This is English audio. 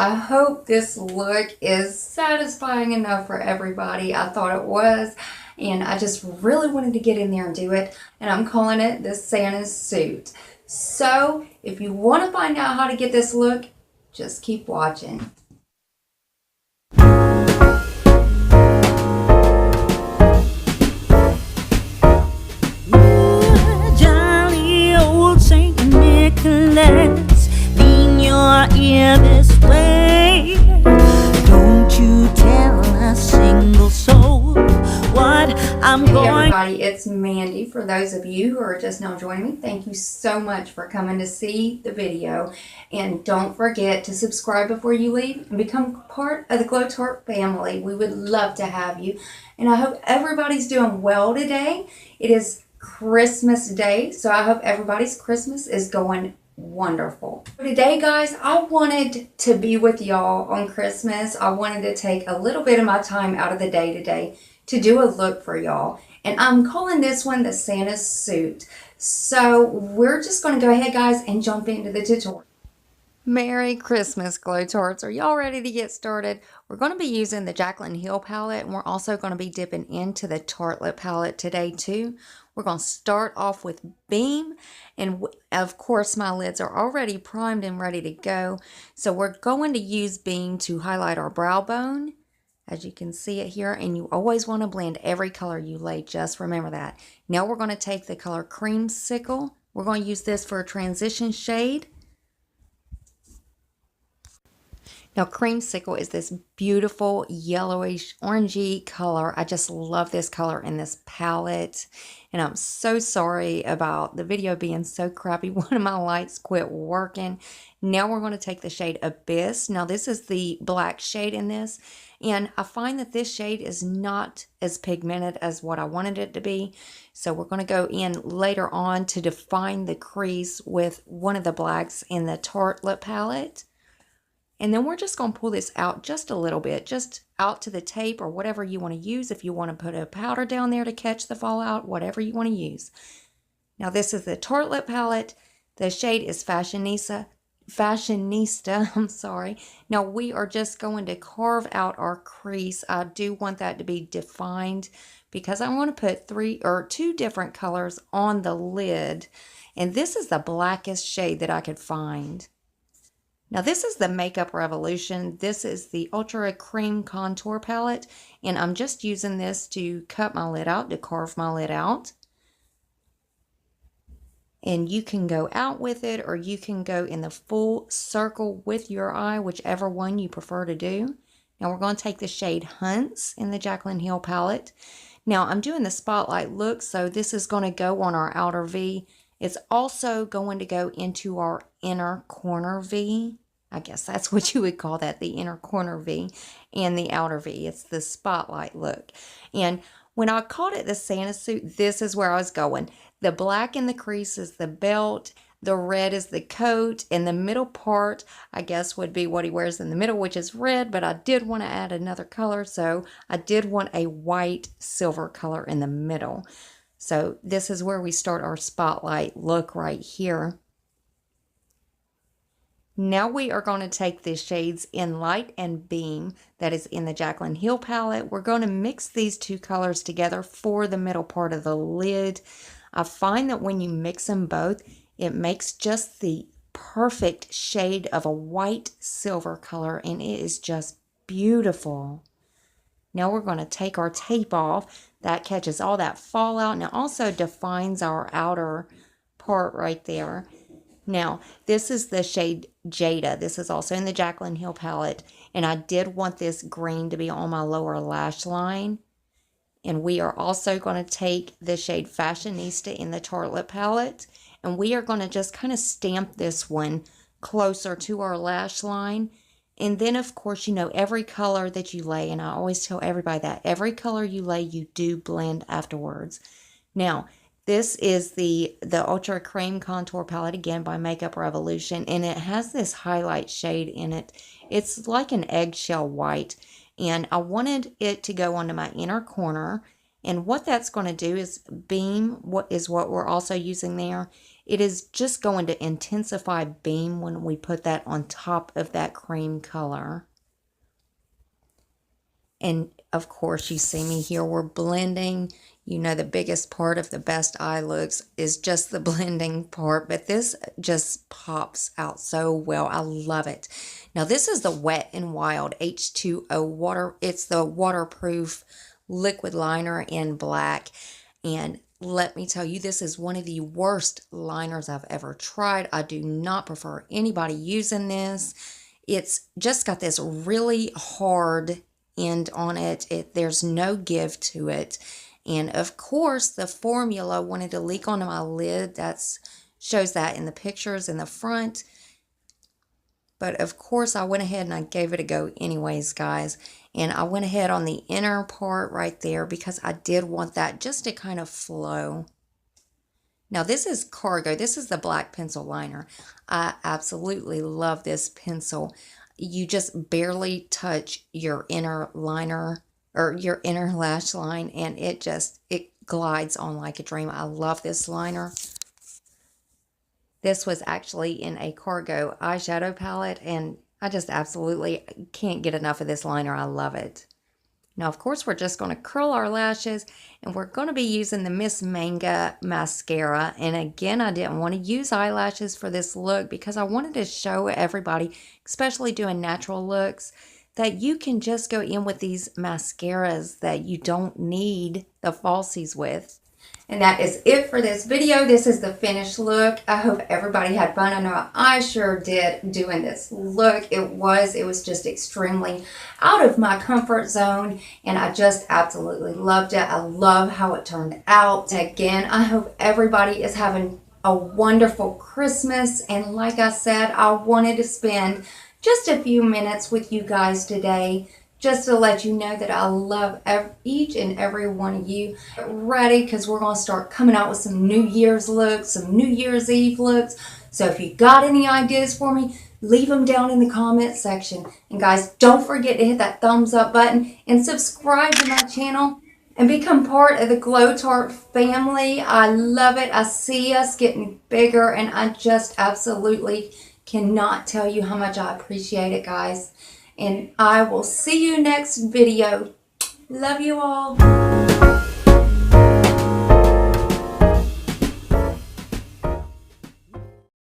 I hope this look is satisfying enough for everybody. I thought it was, and I just really wanted to get in there and do it, and I'm calling it the Santa's suit. So if you want to find out how to get this look, just keep watching. Jolly old Saint Nicholas, lean your ear this way. Don't you tell a single soul what I'm Hey going. everybody, it's Mandy. For those of you who are just now joining me, thank you so much for coming to see the video. And don't forget to subscribe before you leave and become part of the SelfTaught family. We would love to have you. And I hope everybody's doing well today. It is Christmas Day, so I hope everybody's Christmas is going wonderful. Today, guys, I wanted to be with y'all on Christmas. I wanted to take a little bit of my time out of the day today to do a look for y'all. And I'm calling this one the Santa's suit. So we're just going to go ahead, guys, and jump into the tutorial. Merry Christmas, SelfTaughts. Are y'all ready to get started? We're going to be using the Jaclyn Hill palette, and we're also going to be dipping into the Tartelette palette today too. We're going to start off with Beam, and of course my lids are already primed and ready to go. So we're going to use Beam to highlight our brow bone, as you can see it here, and you always want to blend every color you lay, just remember that. Now we're going to take the color Creamsicle. We're going to use this for a transition shade. Now, Creamsicle is this beautiful yellowish orangey color. I just love this color in this palette. And I'm so sorry about the video being so crappy. One of my lights quit working. Now we're going to take the shade Abyss. Now, this is the black shade in this. And I find that this shade is not as pigmented as what I wanted it to be. So we're going to go in later on to define the crease with one of the blacks in the Tartelette palette. And then we're just going to pull this out just a little bit, just out to the tape or whatever you want to use. If you want to put a powder down there to catch the fallout, whatever you want to use. Now this is the Tartelette palette. The shade is Fashionista, I'm sorry. Now we are just going to carve out our crease. I do want that to be defined because I want to put two different colors on the lid. And this is the blackest shade that I could find. Now this is the Makeup Revolution. This is the Ultra Cream Contour Palette. And I'm just using this to cut my lid out, to carve my lid out. And you can go out with it, or you can go in the full circle with your eye, whichever one you prefer to do. Now we're going to take the shade Hunts in the Jaclyn Hill palette. Now I'm doing the spotlight look, so this is going to go on our outer V. It's also going to go into our inner corner V. I guess that's what you would call that, the inner corner V and the outer V. It's the spotlight look. And when I called it the Santa suit, this is where I was going. The black in the crease is the belt. The red is the coat. And the middle part, I guess, would be what he wears in the middle, which is red. But I did want to add another color, so I did want a white silver color in the middle. So this is where we start our spotlight look right here. Now we are going to take the shades in Light and Beam that is in the Jaclyn Hill palette. We're going to mix these two colors together for the middle part of the lid. I find that when you mix them both, it makes just the perfect shade of a white silver color, and it is just beautiful. Now we're going to take our tape off. That catches all that fallout, and it also defines our outer part right there. Now, this is the shade Jada. This is also in the Jaclyn Hill palette. And I did want this green to be on my lower lash line. And we are also going to take the shade Fashionista in the Tartelette palette. And we are going to just kind of stamp this one closer to our lash line. And then, of course, you know, every color that you lay, and I always tell everybody that, every color you lay, you do blend afterwards. Now, this is the Ultra Cream Contour Palette, again, by Makeup Revolution, and it has this highlight shade in it. It's like an eggshell white, and I wanted it to go onto my inner corner, and what that's going to do is Beam, what we're also using there, It is just going to intensify beam when we put that on top of that cream color. And of course, you see me here, we're blending. You know, the biggest part of the best eye looks is just the blending part, but this just pops out so well. I love it. Now, this is the Wet n Wild H2O water. It's the waterproof liquid liner in black. And let me tell you, this is one of the worst liners I've ever tried. I do not prefer anybody using this. It's just got this really hard end on it. There's no give to it. And of course, the formula wanted to leak onto my lid. Shows that in the pictures in the front. But of course, I went ahead and I gave it a go anyways, guys. And I went ahead on the inner part right there because I did want that just to kind of flow. Now, this is Cargo. This is the black pencil liner. I absolutely love this pencil. You just barely touch your inner liner or your inner lash line, and it glides on like a dream. I love this liner. This was actually in a Cargo eyeshadow palette, and I just absolutely can't get enough of this liner. I love it. Now, of course, we're just going to curl our lashes, and we're going to be using the Miss Manga mascara. And again, I didn't want to use eyelashes for this look because I wanted to show everybody, especially doing natural looks, that you can just go in with these mascaras that you don't need the falsies with. And that is it for this video. This is the finished look. I hope everybody had fun. I know I sure did doing this look. It was just extremely out of my comfort zone, and I just absolutely loved it. I love how it turned out. And again, I hope everybody is having a wonderful Christmas. And like I said, I wanted to spend just a few minutes with you guys today, just to let you know that I love each and every one of you. Get ready, because we're going to start coming out with some New Year's looks, some New Year's Eve looks. So if you got any ideas for me, leave them down in the comment section. And guys, don't forget to hit that thumbs up button and subscribe to my channel and become part of the Glow Tart family. I love it. I see us getting bigger, and I just absolutely cannot tell you how much I appreciate it, guys. And I will see you next video. Love you all.